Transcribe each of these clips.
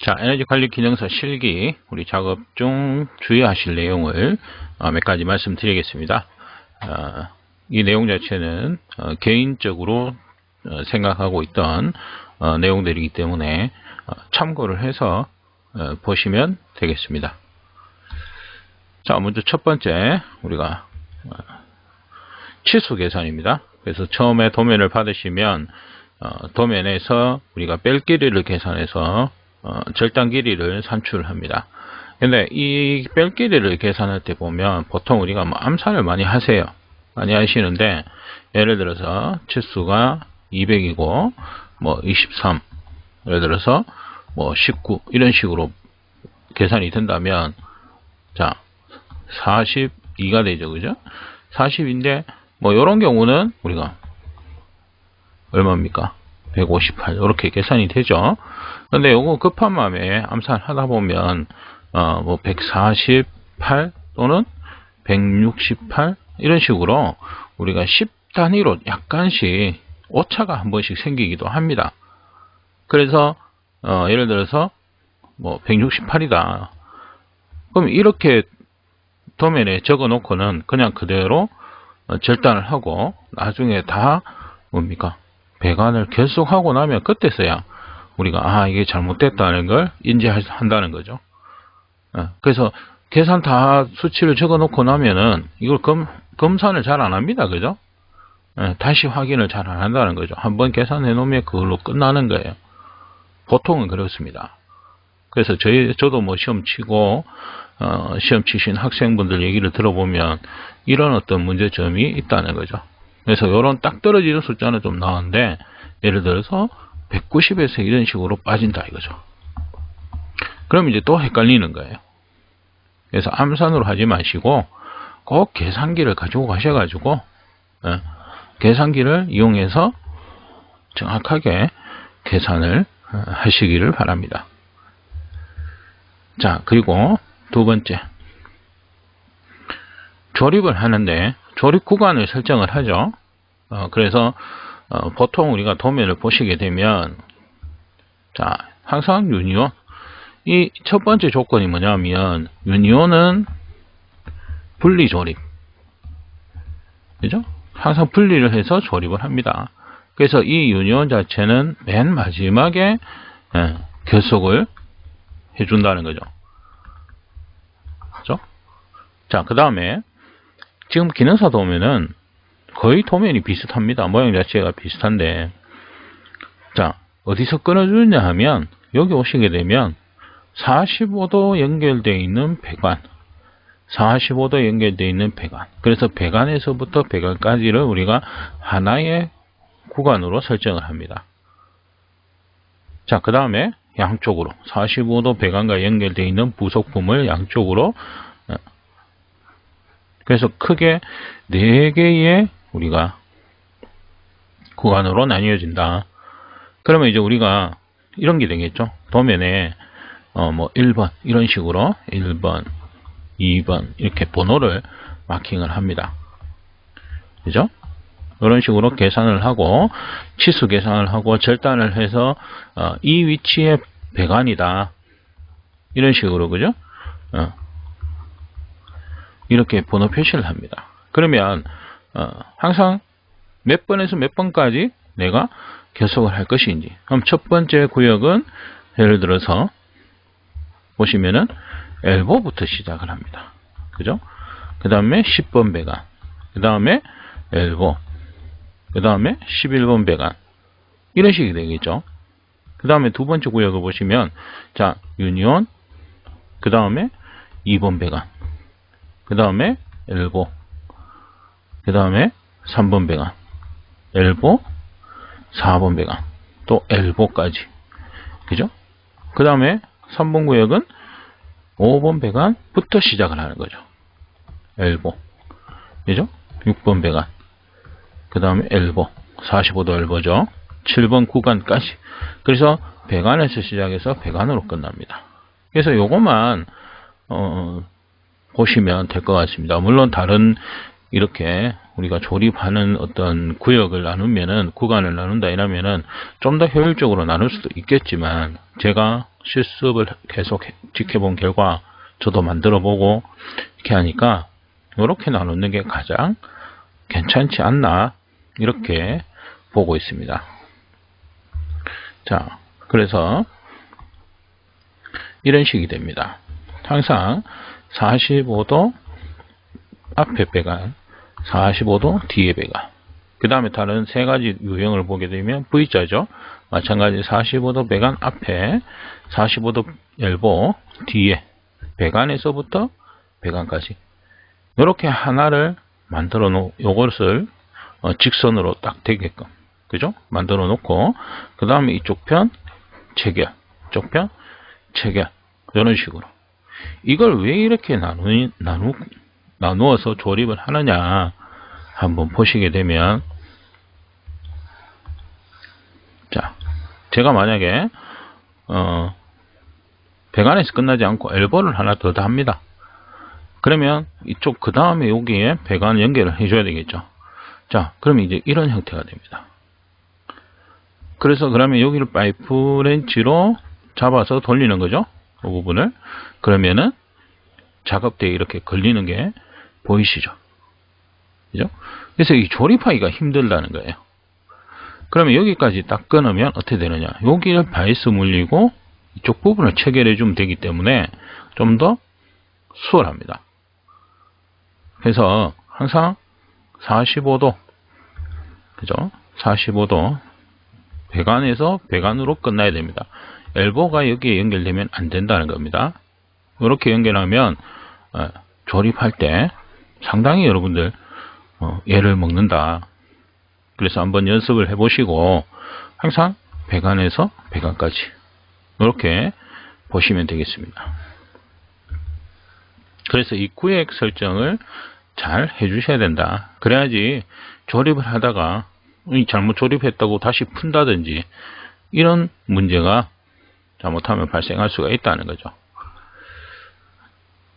자, 에너지 관리 기능서 실기 우리 작업 중 주의하실 내용을 몇 가지 말씀드리겠습니다. 이 내용 자체는 개인적으로 생각하고 있던 내용들이기 때문에 참고를 해서 보시면 되겠습니다. 자, 먼저 첫 번째 우리가 치수 계산입니다. 그래서 처음에 도면을 받으시면 도면에서 우리가 뺄 길이를 계산해서 절단 길이를 산출합니다. 근데 이 뺄 길이를 계산할 때 보면 보통 우리가 암산을 많이 하세요. 많이 하시는데 예를 들어서 치수가 200이고 23 예를 들어서 19 이런 식으로 계산이 된다면 자 42가 되죠. 그죠? 40인데 이런 경우는 우리가 얼마입니까? 158 이렇게 계산이 되죠. 근데 요거 급한 마음에 암산하다 보면 148 또는 168 이런 식으로 우리가 10단위로 약간씩 오차가 한 번씩 생기기도 합니다. 그래서 예를 들어서 168이다. 그럼 이렇게 도면에 적어 놓고는 그냥 그대로 절단을 하고 나중에 다 뭡니까? 배관을 결속하고 나면 그때서야 우리가 이게 잘못됐다는 걸 인지한다는 거죠. 그래서 계산 다 수치를 적어 놓고 나면은 이걸 검산을 잘 안 합니다. 그죠? 다시 확인을 잘 안 한다는 거죠. 한번 계산해 놓으면 그걸로 끝나는 거예요. 보통은 그렇습니다. 그래서 저도 시험 치고 시험 치신 학생분들 얘기를 들어보면 이런 어떤 문제점이 있다는 거죠. 그래서 이런 딱 떨어지는 숫자는 좀 나은데 예를 들어서 190에서 이런 식으로 빠진다 이거죠. 그럼 이제 또 헷갈리는 거예요. 그래서 암산으로 하지 마시고 꼭 계산기를 가지고 가셔가지고 계산기를 이용해서 정확하게 계산을 하시기를 바랍니다. 자, 그리고 두 번째 조립을 하는데 조립 구간을 설정을 하죠. 그래서 보통 우리가 도면을 보시게 되면 자 항상 유니온 이 첫 번째 조건이 뭐냐면 유니온은 분리 조립 그죠? 항상 분리를 해서 조립을 합니다. 그래서 이 유니온 자체는 맨 마지막에 결속을 해준다는 거죠. 그죠? 자, 그 다음에 지금 기능사 도면은 거의 도면이 비슷합니다. 모양 자체가 비슷한데 자 어디서 끊어주느냐 하면 여기 오시게 되면 45도 연결되어 있는 배관 45도 연결되어 있는 배관 그래서 배관에서부터 배관까지를 우리가 하나의 구간으로 설정을 합니다. 자, 그 다음에 양쪽으로 45도 배관과 연결되어 있는 부속품을 양쪽으로 그래서 크게 4개의 우리가 구간으로 나뉘어진다. 그러면 이제 우리가 이런 게 되겠죠. 도면에 1번 이런 식으로 1번, 2번 이렇게 번호를 마킹을 합니다. 그죠? 이런 식으로 계산을 하고 치수 계산을 하고 절단을 해서 이 위치에 배관이다. 이런 식으로 그죠? 이렇게 번호 표시를 합니다. 그러면 항상 몇 번에서 몇 번까지 내가 결속을 할 것인지 그럼 첫 번째 구역은 예를 들어서 보시면은 엘보부터 시작을 합니다. 그죠? 그 다음에 10번 배관 그 다음에 엘보 그 다음에 11번 배관 이런 식이 되겠죠. 그 다음에 두 번째 구역을 보시면 자 유니온 그 다음에 2번 배관 그 다음에 엘보 그 다음에 3번 배관 엘보 4번 배관 또 엘보까지 그죠? 그 다음에 3번 구역은 5번 배관부터 시작을 하는 거죠. 엘보 그죠? 6번 배관 그 다음에 엘보 45도 엘보죠. 7번 구간까지 그래서 배관에서 시작해서 배관으로 끝납니다. 그래서 요것만 보시면 될 것 같습니다. 물론 다른 이렇게 우리가 조립하는 어떤 구역을 나누면은 구간을 나눈다 이러면은 좀 더 효율적으로 나눌 수도 있겠지만 제가 실습을 계속 지켜본 결과 저도 만들어 보고 이렇게 하니까 이렇게 나누는 게 가장 괜찮지 않나 이렇게 보고 있습니다. 자, 그래서 이런 식이 됩니다. 항상 45도 앞에 배관, 45도 뒤에 배관. 그 다음에 다른 세 가지 유형을 보게 되면 V자죠. 마찬가지 45도 배관 앞에, 45도 엘보 뒤에, 배관에서부터 배관까지. 이렇게 하나를 만들어 놓고, 요것을 직선으로 딱 되게끔, 그죠? 만들어 놓고, 그 다음에 이쪽 편 체결, 이쪽 편 체결. 이런 식으로. 이걸 왜 이렇게 나누어서 조립을 하느냐 한번 보시게 되면, 자, 제가 만약에 배관에서 끝나지 않고 엘보를 하나 더 합니다. 그러면 이쪽 그 다음에 여기에 배관 연결을 해줘야 되겠죠. 자, 그러면 이제 이런 형태가 됩니다. 그래서 그러면 여기를 파이프 렌치로 잡아서 돌리는 거죠. 그 부분을. 그러면은 작업대에 이렇게 걸리는 게 보이시죠? 그죠? 그래서 이 조립하기가 힘들다는 거예요. 그러면 여기까지 딱 끊으면 어떻게 되느냐? 여기를 바이스 물리고 이쪽 부분을 체결해 주면 되기 때문에 좀 더 수월합니다. 그래서 항상 45도, 그죠? 45도 배관에서 배관으로 끝나야 됩니다. 엘보가 여기에 연결되면 안 된다는 겁니다. 이렇게 연결하면 조립할 때 상당히 여러분들 애를 먹는다. 그래서 한번 연습을 해보시고 항상 배관에서 배관까지 이렇게 보시면 되겠습니다. 그래서 이 구획 설정을 잘 해주셔야 된다. 그래야지 조립을 하다가 잘못 조립했다고 다시 푼다든지 이런 문제가 잘못하면 발생할 수가 있다는 거죠.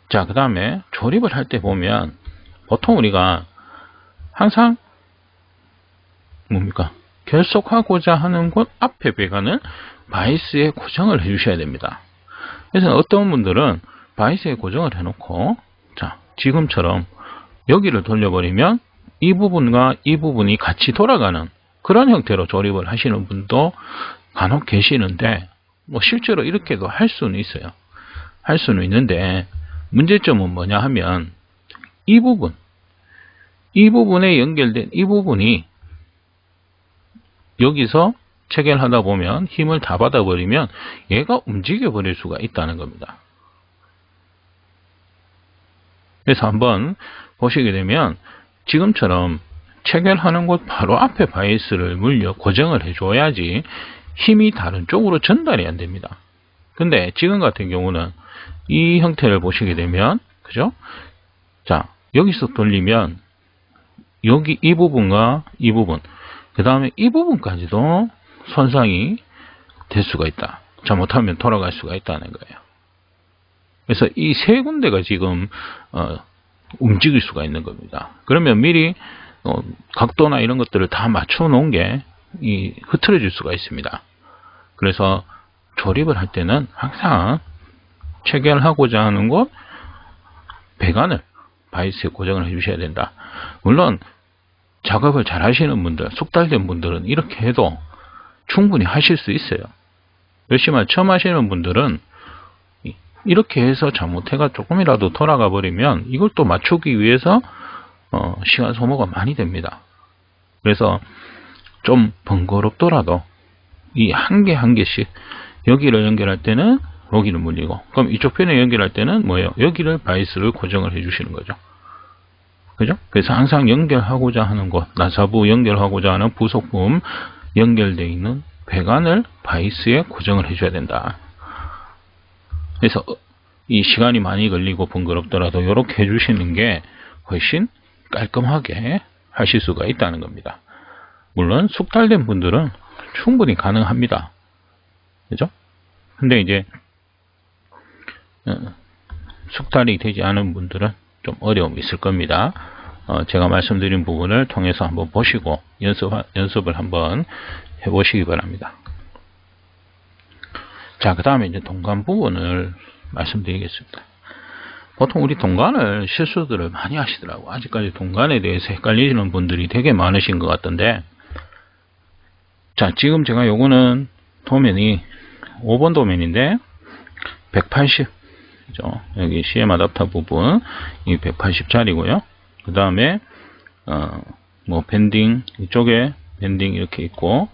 자, 그 다음에 조립을 할 때 보면 보통 우리가 항상 뭡니까? 결속하고자 하는 곳 앞에 배관을 바이스에 고정을 해 주셔야 됩니다. 그래서 어떤 분들은 바이스에 고정을 해놓고, 자, 지금처럼 여기를 돌려버리면 이 부분과 이 부분이 같이 돌아가는 그런 형태로 조립을 하시는 분도 간혹 계시는데, 뭐 실제로 이렇게도 할 수는 있어요. 할 수는 있는데 문제점은 뭐냐 하면 이 부분에 연결된 이 부분이 여기서 체결하다 보면 힘을 다 받아버리면 얘가 움직여 버릴 수가 있다는 겁니다. 그래서 한번 보시게 되면 지금처럼 체결하는 곳 바로 앞에 바이스를 물려 고정을 해줘야지 힘이 다른 쪽으로 전달이 안 됩니다. 근데 지금 같은 경우는 이 형태를 보시게 되면, 그죠? 자, 여기서 돌리면 여기 이 부분과 이 부분, 그 다음에 이 부분까지도 손상이 될 수가 있다. 잘못하면 돌아갈 수가 있다는 거예요. 그래서 이 세 군데가 지금 움직일 수가 있는 겁니다. 그러면 미리 각도나 이런 것들을 다 맞춰 놓은 게 흐트러질 수가 있습니다. 그래서 조립을 할 때는 항상 체결하고자 하는 곳 배관을 바이스에 고정을 해 주셔야 된다. 물론 작업을 잘 하시는 분들, 숙달된 분들은 이렇게 해도 충분히 하실 수 있어요. 열심히 처음 하시는 분들은 이렇게 해서 잘못해가 조금이라도 돌아가 버리면 이걸 또 맞추기 위해서 시간 소모가 많이 됩니다. 그래서 좀 번거롭더라도 이 한 개 한 개씩 여기를 연결할 때는 여기를 물리고, 그럼 이쪽 편에 연결할 때는 뭐예요? 여기를 바이스를 고정을 해 주시는 거죠. 그죠? 그래서 항상 연결하고자 하는 곳, 나사부 연결하고자 하는 부속품 연결되어 있는 배관을 바이스에 고정을 해줘야 된다. 그래서 이 시간이 많이 걸리고 번거롭더라도 이렇게 해주시는 게 훨씬 깔끔하게 하실 수가 있다는 겁니다. 물론 숙달된 분들은 충분히 가능합니다. 그죠? 근데 이제 숙달이 되지 않은 분들은 좀 어려움이 있을 겁니다. 제가 말씀드린 부분을 통해서 한번 보시고 연습을 한번 해보시기 바랍니다. 자, 그 다음에 이제 동관 부분을 말씀드리겠습니다. 보통 우리 동관을 실수들을 많이 하시더라고. 아직까지 동관에 대해서 헷갈리시는 분들이 되게 많으신 것 같던데, 자, 지금 제가 요거는 도면이 5번 도면인데 180, 그죠? 여기 CM 아답터 부분 이 180짜리고요. 그 다음에 뭐 밴딩, 이쪽에 밴딩 이렇게 있고,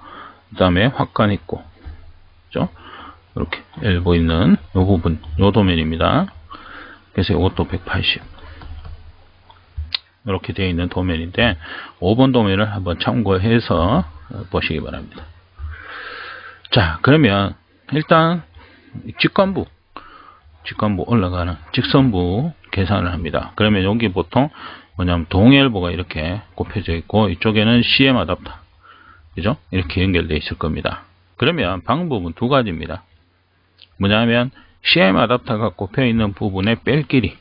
그 다음에 확관 있고, 그죠? 이렇게 엘보 있는 요 부분, 요 도면입니다. 그래서 이것도 180 이렇게 되어 있는 도면인데 5번 도면을 한번 참고해서 보시기 바랍니다. 자, 그러면 일단 직관부 올라가는 직선부 계산을 합니다. 그러면 여기 보통 뭐냐면 동엘보가 이렇게 꼽혀져 있고, 이쪽에는 CM 아답터, 그죠? 이렇게 연결되어 있을 겁니다. 그러면 방법은 두 가지입니다. 뭐냐면 CM 아답터가 꼽혀 있는 부분의 뺄 길이,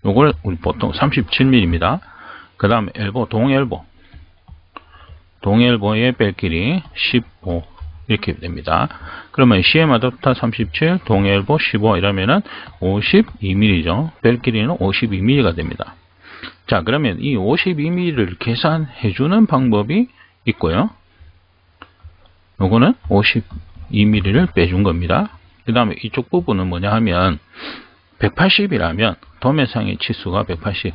요걸 우리 보통 37mm입니다. 그 다음에 엘보, 동엘보의 뺄 길이 15 이렇게 됩니다. 그러면 CM 아답터 37, 동엘보 15 이러면은 52mm죠. 뺄 길이는 52mm가 됩니다. 자, 그러면 이 52mm를 계산해 주는 방법이 있고요. 요거는 52mm를 빼준 겁니다. 그 다음에 이쪽 부분은 뭐냐 하면 180이라면 도면상의 치수가 180,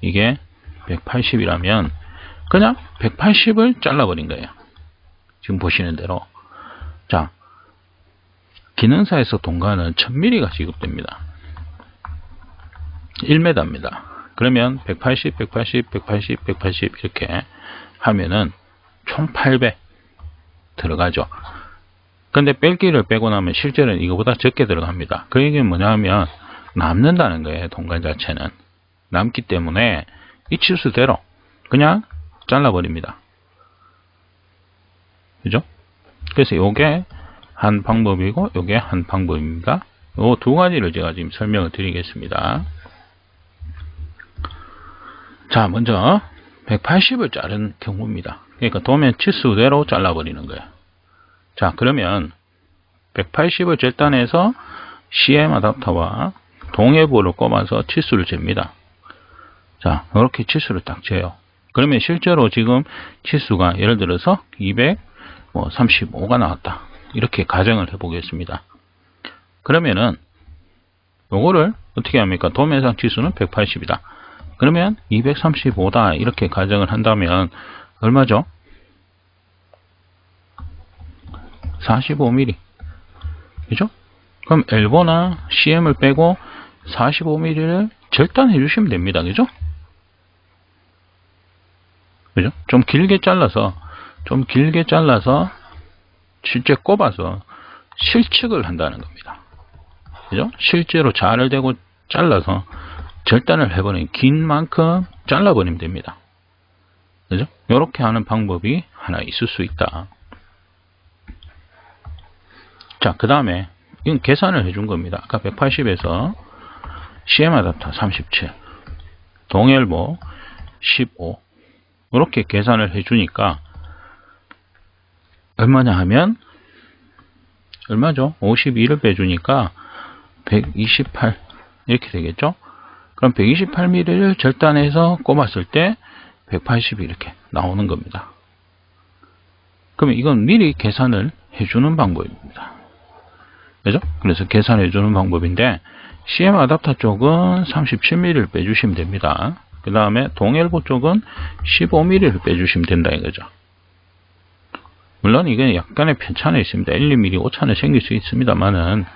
이게 180이라면 그냥 180을 잘라버린 거예요. 지금 보시는 대로. 자, 기능사에서 동관은 1000mm가 지급됩니다. 1m입니다. 그러면 180, 180, 180, 180 이렇게 하면은 총 800 들어가죠. 근데 뺄기를 빼고 나면 실제로는 이거보다 적게 들어갑니다. 그 얘기는 뭐냐 하면 남는다는 거예요. 동관 자체는 남기 때문에 이 치수대로 그냥 잘라버립니다. 그죠? 그래서 요게 한 방법이고 요게 한 방법입니다. 요 두 가지를 제가 지금 설명을 드리겠습니다. 자, 먼저 180을 자른 경우입니다. 그러니까 도면 치수대로 잘라버리는 거예요. 자, 그러면 180을 절단해서 CM 아답터와 동해부를 꼽아서 치수를 잽니다. 자, 이렇게 치수를 딱 재요. 그러면 실제로 지금 치수가 예를 들어서 235가 나왔다. 이렇게 가정을 해보겠습니다. 그러면은 요거를 어떻게 합니까? 도면상 치수는 180이다. 그러면 235다. 이렇게 가정을 한다면 얼마죠? 45mm. 그죠? 그럼 엘보나 CM을 빼고 45mm를 절단해 주시면 됩니다. 그죠? 그죠? 좀 길게 잘라서 실제 꼽아서 실측을 한다는 겁니다. 그죠? 실제로 자를 대고 잘라서 절단을 해버리는, 긴 만큼 잘라버리면 됩니다. 그죠? 이렇게 하는 방법이 하나 있을 수 있다. 자, 그 다음에 이건 계산을 해준 겁니다. 아까 180에서 CM 아답터 37, 동엘보 15 이렇게 계산을 해주니까 얼마냐 하면 얼마죠? 52를 빼주니까 128 이렇게 되겠죠? 그럼 128mm를 절단해서 꼽았을 때 180이 이렇게 나오는 겁니다. 그러면 이건 미리 계산을 해주는 방법입니다. 그죠? 그래서 계산해주는 방법인데 CM 아답터 쪽은 37mm를 빼주시면 됩니다. 그 다음에 동엘보 쪽은 15mm를 빼주시면 된다 이거죠. 물론 이게 약간의 편차는 있습니다. 1, 2mm 오차는 생길 수 있습니다만은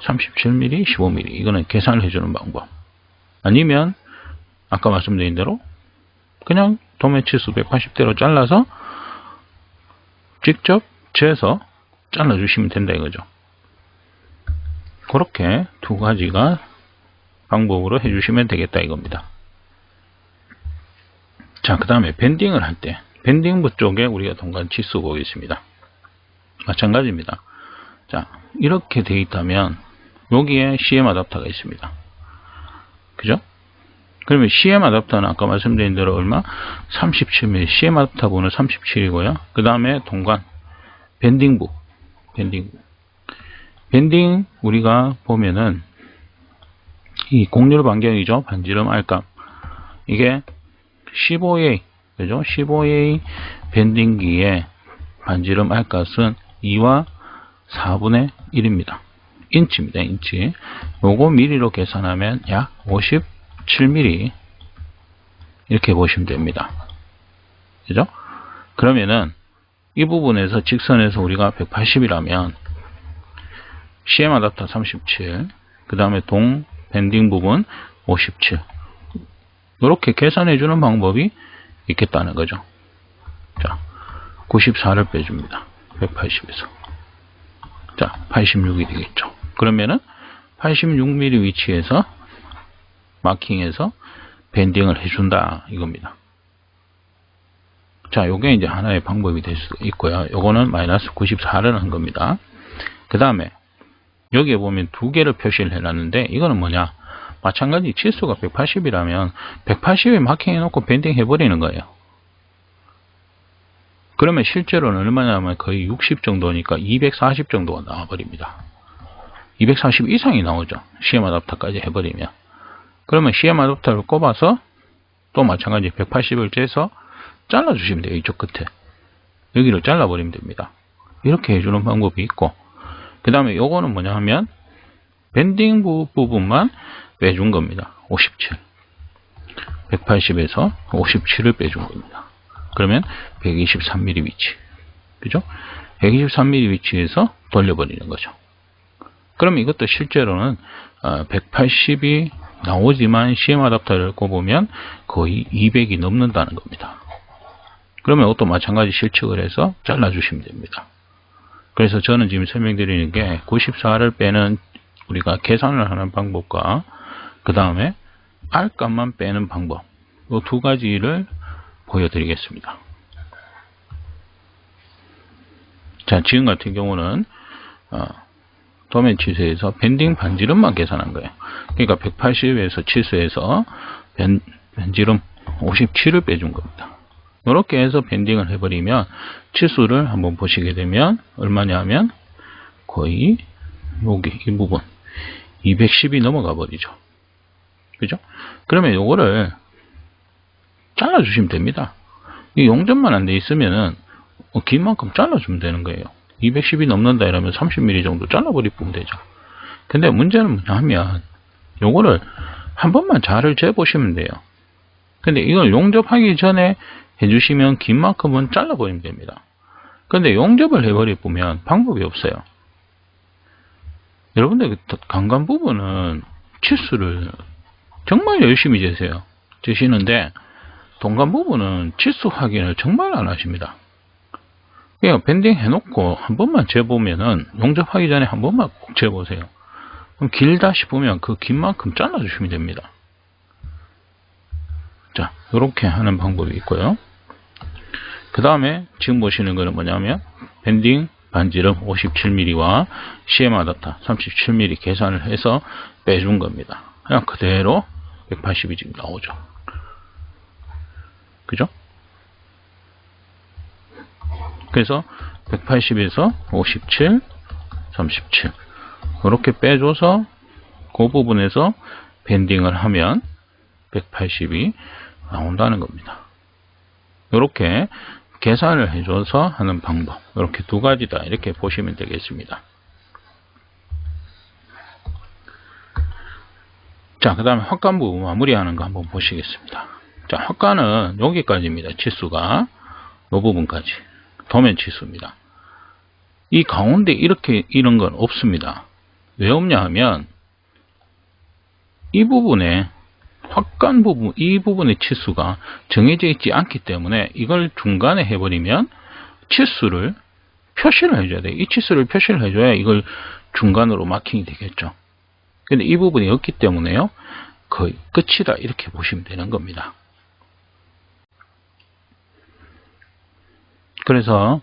37mm, 15mm 이거는 계산을 해주는 방법. 아니면 아까 말씀드린 대로 그냥 도면 치수 180대로 잘라서 직접 재서 잘라주시면 된다 이거죠. 그렇게 두 가지가 방법으로 해주시면 되겠다 이겁니다. 자, 그 다음에 밴딩을 할 때 밴딩부 쪽에 우리가 동관 치수 보겠습니다. 마찬가지입니다. 자, 이렇게 되어 있다면 여기에 CM 아답터가 있습니다. 그죠? 그러면 CM 아답터는 아까 말씀드린 대로 얼마? 37mm. CM 아답터 부는 37이고요. 그 다음에 동관 밴딩부 밴딩 우리가 보면은 이 곡률 반경이죠. 반지름 R값. 이게 15A, 그죠? 15A 밴딩기의 반지름 R값은 2와 4분의 1입니다. 인치입니다. 인치. 요거 미리로 계산하면 약 57mm 이렇게 보시면 됩니다. 그죠? 그러면은 이 부분에서 직선에서 우리가 180이라면 CM 아답터 37, 그 다음에 동 밴딩 부분 57. 이렇게 계산해 주는 방법이 있겠다는 거죠. 자, 94를 빼줍니다. 180에서. 자, 86이 되겠죠. 그러면은 86mm 위치에서 마킹해서 밴딩을 해준다 이겁니다. 자, 요게 이제 하나의 방법이 될 수 있고요. 요거는 마이너스 94를 한 겁니다. 그 다음에 여기에 보면 두 개를 표시를 해놨는데 이거는 뭐냐, 마찬가지 치수가 180이라면 180에 마킹해 놓고 밴딩 해버리는 거예요. 그러면 실제로는 얼마냐면 거의 60 정도니까 240 정도가 나와버립니다. 240 이상이 나오죠. CM 아답터까지 해버리면. 그러면 CM 아답터를 꼽아서 또 마찬가지 180을 재서 잘라주시면 돼요. 이쪽 끝에. 여기를 잘라버리면 됩니다. 이렇게 해주는 방법이 있고, 그 다음에 요거는 뭐냐 하면 밴딩 부분만 빼준 겁니다. 57. 180에서 57을 빼준 겁니다. 그러면 123mm 위치. 그죠? 123mm 위치에서 돌려버리는 거죠. 그러면 이것도 실제로는 180이 나오지만 CM 아답터를 꼽으면 거의 200이 넘는다는 겁니다. 그러면 이것도 마찬가지 실측을 해서 잘라주시면 됩니다. 그래서 저는 지금 설명드리는 게 94를 빼는 우리가 계산을 하는 방법과 그 다음에 R값만 빼는 방법, 이 두 가지를 보여드리겠습니다. 자, 지금 같은 경우는 도면 치수에서 밴딩 반지름만 계산한 거예요. 그러니까 180에서 치수에서 반지름 57을 빼준 겁니다. 이렇게 해서 밴딩을 해버리면 치수를 한번 보시게 되면 얼마냐 면 거의 여기 이 부분 210이 넘어가 버리죠. 그죠? 그러면 요거를 잘라주시면 됩니다. 이 용접만 안 돼 있으면은 긴 만큼 잘라주면 되는 거예요. 210이 넘는다 이러면 30mm 정도 잘라버리면 되죠. 근데 문제는 뭐냐 하면 요거를 한 번만 자를 재보시면 돼요. 근데 이걸 용접하기 전에 해주시면 긴 만큼은 잘라버리면 됩니다. 근데 용접을 해버리면 방법이 없어요. 여러분들 강간 부분은 치수를 정말 열심히 재세요. 재시는데 동간 부분은 치수 확인을 정말 안 하십니다. 그냥 밴딩 해놓고 한 번만 재보면은 용접하기 전에 한 번만 꼭 재보세요. 그럼 길다 싶으면 그 긴 만큼 잘라주시면 됩니다. 자, 이렇게 하는 방법이 있고요. 그 다음에 지금 보시는 거는 뭐냐면 밴딩 반지름 57mm와 CM 아답터 37mm 계산을 해서 빼준 겁니다. 그냥 그대로 180이 지금 나오죠. 그죠? 그래서 180에서 57, 37 이렇게 빼줘서 그 부분에서 밴딩을 하면 180이 나온다는 겁니다. 이렇게 계산을 해줘서 하는 방법, 이렇게 두 가지다 이렇게 보시면 되겠습니다. 자, 그 다음에 확관 부분 마무리하는 거 한번 보시겠습니다. 자, 확관은 여기까지입니다. 치수가 이 부분까지 도면 치수입니다. 이 가운데 이렇게 이런 건 없습니다. 왜 없냐 하면 이 부분에 확관 부분, 이 부분의 치수가 정해져 있지 않기 때문에 이걸 중간에 해버리면 치수를 표시를 해줘야 돼요. 이 치수를 표시를 해줘야 이걸 중간으로 마킹이 되겠죠. 근데 이 부분이 없기 때문에요, 거의 끝이다 이렇게 보시면 되는 겁니다. 그래서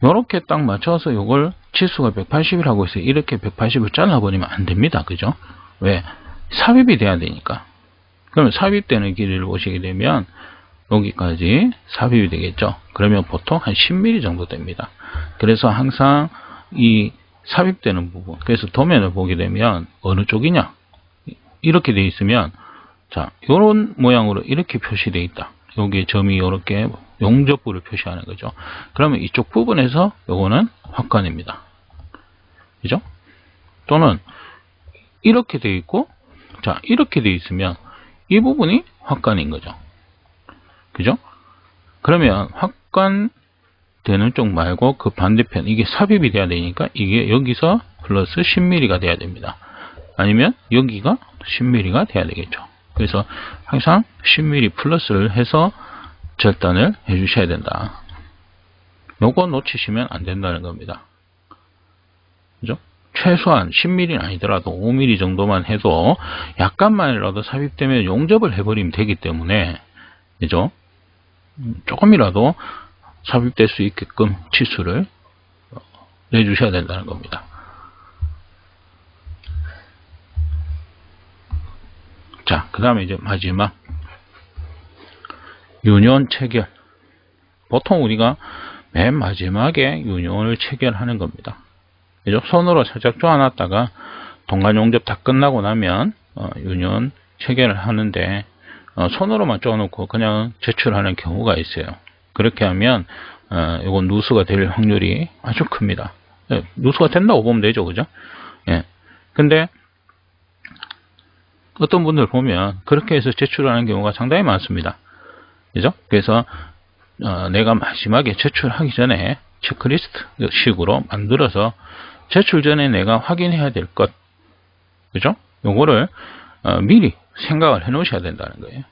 이렇게 딱 맞춰서 이걸 치수가 180이라고 해서 이렇게 180을 잘라버리면 안 됩니다. 그죠? 왜? 삽입이 돼야 되니까. 그러면 삽입되는 길이를 보시게 되면 여기까지 삽입이 되겠죠. 그러면 보통 한 10mm 정도 됩니다. 그래서 항상 이 삽입되는 부분. 그래서 도면을 보게 되면 어느 쪽이냐 이렇게 돼 있으면 자 요런 모양으로 이렇게 표시되어 있다. 여기에 점이 이렇게 용접부를 표시하는 거죠. 그러면 이쪽 부분에서 요거는 확관입니다. 그죠? 또는 이렇게 돼 있고 자 이렇게 돼 있으면 이 부분이 확관인 거죠. 그죠? 그러면 확관 되는 쪽 말고 그 반대편 이게 삽입이 돼야 되니까 이게 여기서 플러스 10mm가 돼야 됩니다. 아니면 여기가 10mm가 돼야 되겠죠. 그래서 항상 10mm 플러스를 해서 절단을 해 주셔야 된다. 요거 놓치시면 안 된다는 겁니다. 그죠? 최소한 10mm는 아니더라도 5mm 정도만 해도 약간만이라도 삽입되면 용접을 해버리면 되기 때문에 그죠? 조금이라도 삽입될 수 있게끔 치수를 내주셔야 된다는 겁니다. 자, 그 다음에 이제 마지막 유니온 체결. 보통 우리가 맨 마지막에 유니온을 체결하는 겁니다. 그죠? 손으로 살짝 쪼아놨다가 동간 용접 다 끝나고 나면 유니온 체결을 하는데 손으로만 쪼아놓고 그냥 제출하는 경우가 있어요. 그렇게 하면 이건 누수가 될 확률이 아주 큽니다. 누수가 된다고 보면 되죠, 그죠? 예. 근데 어떤 분들 보면 그렇게 해서 제출하는 경우가 상당히 많습니다. 그죠? 그래서 내가 마지막에 제출하기 전에 체크리스트 식으로 만들어서 제출 전에 내가 확인해야 될 것, 그죠? 요거를 미리 생각을 해 놓으셔야 된다는 거예요.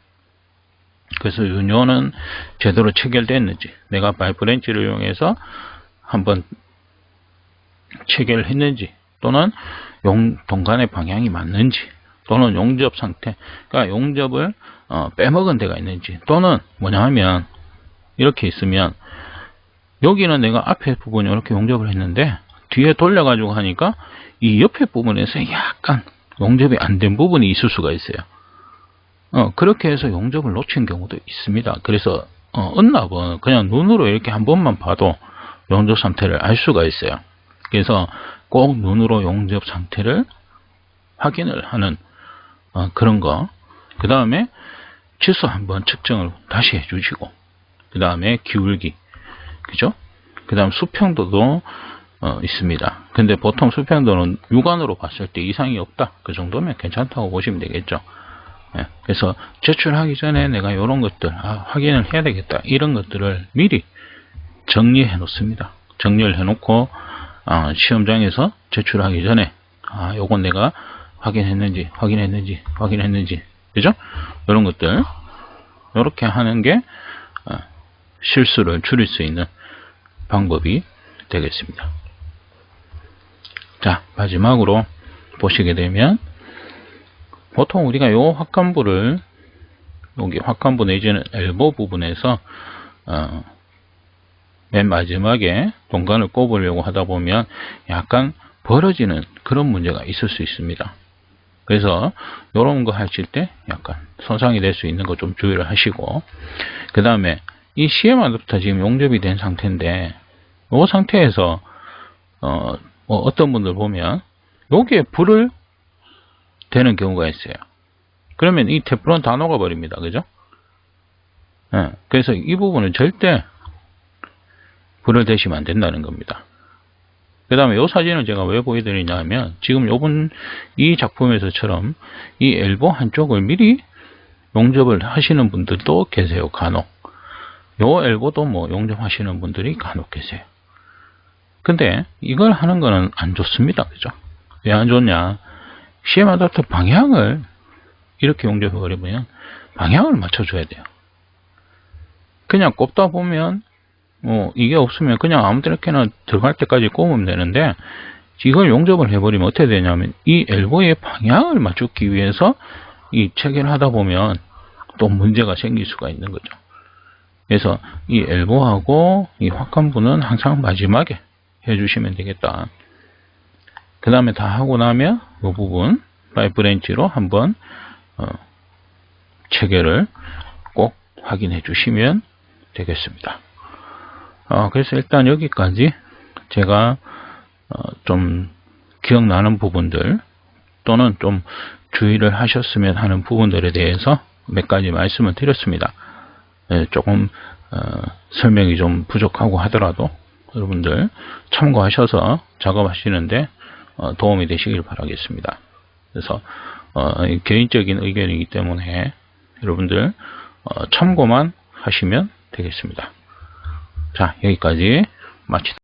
그래서 유니온은 제대로 체결됐는지, 내가 파이프 렌치를 이용해서 한번 체결을 했는지, 또는 동간의 방향이 맞는지, 또는 용접 상태, 그러니까 용접을 빼먹은 데가 있는지, 또는 뭐냐 하면 이렇게 있으면 여기는 내가 앞에 부분이 이렇게 용접을 했는데 뒤에 돌려가지고 하니까 이 옆에 부분에서 약간 용접이 안 된 부분이 있을 수가 있어요. 그렇게 해서 용접을 놓친 경우도 있습니다. 그래서 은납은 그냥 눈으로 이렇게 한 번만 봐도 용접 상태를 알 수가 있어요. 그래서 꼭 눈으로 용접 상태를 확인을 하는 그런 거. 그 다음에 치수 한번 측정을 다시 해주시고, 그 다음에 기울기, 그죠? 그 다음 수평도도 있습니다. 근데 보통 수평도는 육안으로 봤을 때 이상이 없다. 그 정도면 괜찮다고 보시면 되겠죠. 예, 그래서 제출하기 전에 내가 이런 것들 확인을 해야 되겠다. 이런 것들을 미리 정리해 놓습니다. 정리를 해 놓고 시험장에서 제출하기 전에 요건 내가 확인했는지 그죠? 이런 것들 이렇게 하는 게 실수를 줄일 수 있는 방법이 되겠습니다. 자, 마지막으로 보시게 되면 보통 우리가 요 확관부를 여기 확관부 내지는 엘보 부분에서 맨 마지막에 동간을 꼽으려고 하다 보면 약간 벌어지는 그런 문제가 있을 수 있습니다. 그래서 이런 거 하실 때 약간 손상이 될 수 있는 거 좀 주의를 하시고, 그 다음에 이 CM 어댑터 지금 용접이 된 상태인데 이 상태에서 어떤 분들 보면 여기에 불을 되는 경우가 있어요. 그러면 이 테플론 다 녹아버립니다. 그죠? 네, 그래서 이 부분은 절대 불을 대시면 안 된다는 겁니다. 그 다음에 이 사진을 제가 왜 보여드리냐 하면 지금 이 작품에서처럼 이 엘보 한쪽을 미리 용접을 하시는 분들도 계세요. 간혹. 요 엘보도 뭐 용접하시는 분들이 간혹 계세요. 근데 이걸 하는 거는 안 좋습니다. 그죠? 왜 안 좋냐? CM 어댑터 방향을 이렇게 용접해 버리면 방향을 맞춰줘야 돼요. 그냥 꼽다 보면 이게 없으면 그냥 아무 데나 들어갈 때까지 꼽으면 되는데, 이걸 용접을 해버리면 어떻게 되냐면 이 엘보의 방향을 맞추기 위해서 이 체결을 하다 보면 또 문제가 생길 수가 있는 거죠. 그래서 이 엘보하고 이 확관부는 항상 마지막에 해주시면 되겠다. 그 다음에 다 하고 나면 이 부분 파이프 렌치로 한번 체결을 꼭 확인해 주시면 되겠습니다. 그래서 일단 여기까지 제가 좀 기억나는 부분들 또는 좀 주의를 하셨으면 하는 부분들에 대해서 몇 가지 말씀을 드렸습니다. 조금 설명이 좀 부족하고 하더라도 여러분들 참고하셔서 작업하시는데 도움이 되시길 바라겠습니다. 그래서 개인적인 의견이기 때문에 여러분들 참고만 하시면 되겠습니다. 자, 여기까지 마치겠습니다.